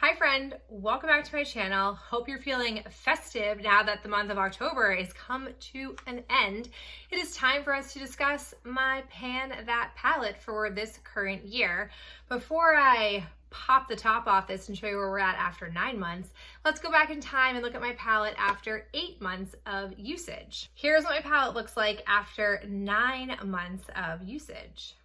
Hi friend, welcome back to my channel. Hope you're feeling festive now that the month of October is come to an end. It is time for us to discuss my Pan That palette for this current year. Before I pop the top off this and show you where we're at after 9 months, let's go back in time and look at my palette after 8 months of usage. Here's what my palette looks like after 9 months of usage.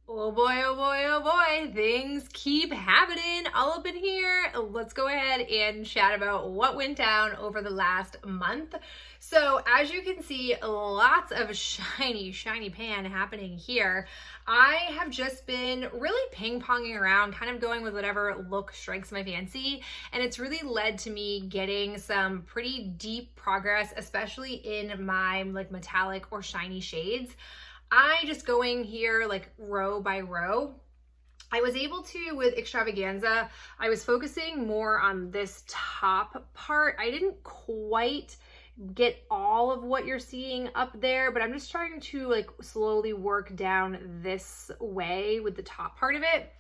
Oh boy, oh boy, oh boy, things keep happening all up in here. Let's go ahead and chat about what went down over the last month. So as you can see, lots of shiny pan happening here. I have just been really ping-ponging around, kind of going with whatever look strikes my fancy. And it's really led to me getting some pretty deep progress, especially in my metallic or shiny shades. I just going here like row by row. I was able to, with Extravaganza, I was focusing more on this top part. I didn't quite get all of what you're seeing up there, but I'm just trying to like slowly work down this way with the top part of it.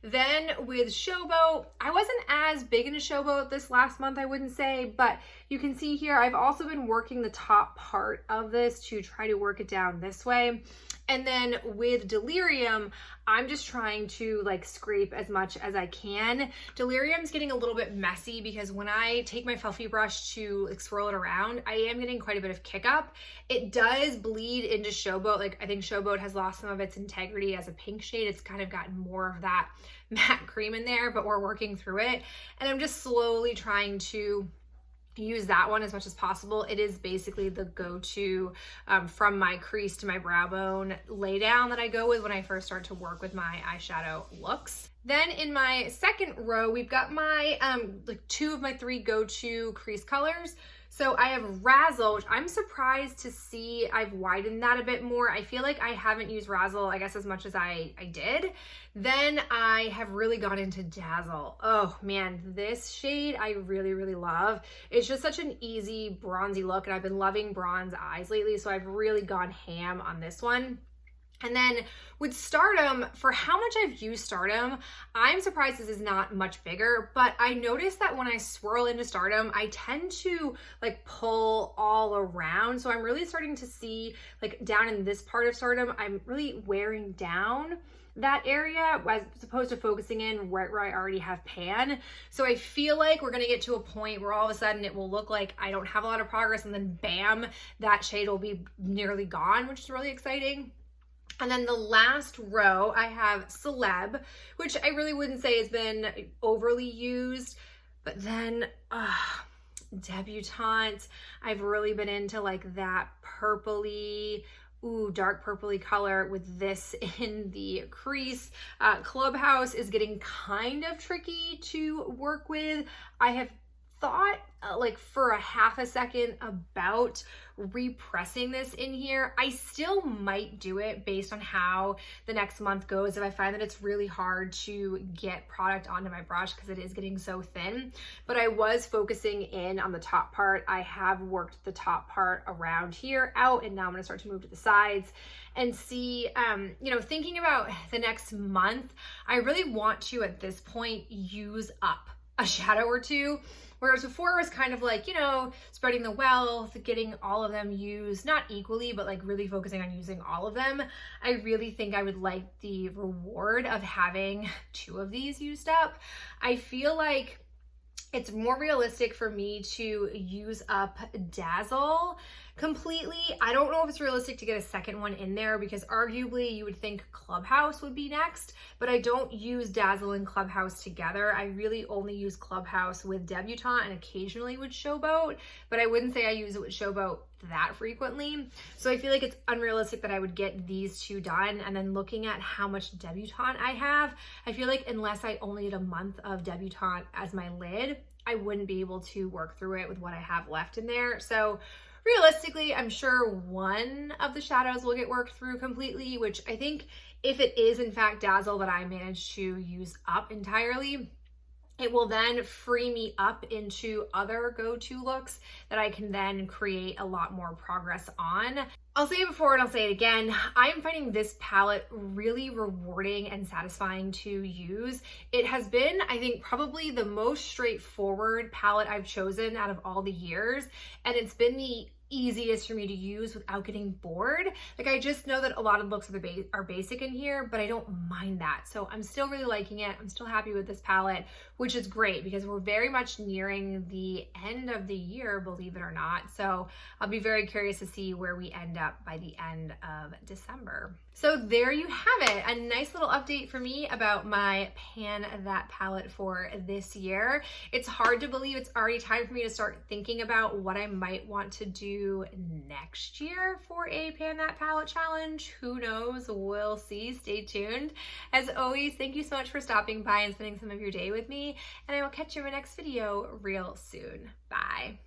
Then with Showboat, I wasn't as big into Showboat this last month, I wouldn't say, but you can see here, I've also been working the top part of this to try to work it down this way. And then with Delirium, I'm just trying to like scrape as much as I can. Delirium's getting a little bit messy because when I take my fluffy brush to like swirl it around, I am getting quite a bit of kick up. It does bleed into Showboat. Like I think Showboat has lost some of its integrity as a pink shade. It's kind of gotten more of that matte cream in there, but we're working through it. And I'm just slowly trying to use that one as much as possible. It is basically the go-to from my crease to my brow bone lay down that I go with when I first start to work with my eyeshadow looks. Then in my second row, we've got my like 2 of my 3 go-to crease colors. So I have Razzle, which I'm surprised to see I've widened that a bit more. I feel like I haven't used Razzle, I guess, as much as I did. Then I have really gone into Dazzle. Oh man, this shade I really love. It's just such an easy bronzy look, and I've been loving bronze eyes lately, so I've really gone ham on this one. And then with Stardom, for how much I've used Stardom, I'm surprised this is not much bigger, but I noticed that when I swirl into Stardom, I tend to like pull all around. So I'm really starting to see like down in this part of Stardom, I'm really wearing down that area as opposed to focusing in where I already have pan. So I feel like we're gonna get to a point where all of a sudden it will look like I don't have a lot of progress, and then bam, that shade will be nearly gone, which is really exciting. And then the last row, I have Celeb, which I really wouldn't say has been overly used, but then Debutante, I've really been into like that purpley, dark purpley color with this in the crease. Clubhouse is getting kind of tricky to work with. I have thought like for a half a second about repressing this in here. I still might do it based on how the next month goes if I find that it's really hard to get product onto my brush because it is getting so thin. But I was focusing in on the top part. I have worked the top part around here out, and now I'm going to start to move to the sides and see, you know, thinking about the next month, I really want to at this point use up a shadow or two. Whereas before it was kind of like, you know, spreading the wealth, getting all of them used, not equally, but like really focusing on using all of them. I really think I would like the reward of having 2 of these used up. I feel like it's more realistic for me to use up Dazzle completely. I don't know if it's realistic to get a second one in there because arguably you would think Clubhouse would be next, but I don't use Dazzle and Clubhouse together. I really only use Clubhouse with Debutante and occasionally with Showboat, but I wouldn't say I use it with Showboat that frequently. So I feel like it's unrealistic that I would get these two done. And then looking at how much Debutante I have, I feel like unless I only did a month of Debutante as my lid, I wouldn't be able to work through it with what I have left in there. So realistically, I'm sure one of the shadows will get worked through completely, which I think if it is in fact Dazzle that I managed to use up entirely, it will then free me up into other go-to looks that I can then create a lot more progress on. I'll say it before and I'll say it again. I am finding this palette really rewarding and satisfying to use. It has been, I think, probably the most straightforward palette I've chosen out of all the years. And it's been the easiest for me to use without getting bored. Like, I just know that a lot of looks are basic in here, but I don't mind that. So I'm still really liking it. I'm still happy with this palette, which is great because we're very much nearing the end of the year, believe it or not. So I'll be very curious to see where we end up by the end of December. So there you have it, a nice little update for me about my Pan That palette for this year. It's hard to believe it's already time for me to start thinking about what I might want to do next year for a Pan That palette challenge. Who knows? We'll see. Stay tuned. As always, thank you so much for stopping by and spending some of your day with me, and I will catch you in my next video real soon. Bye.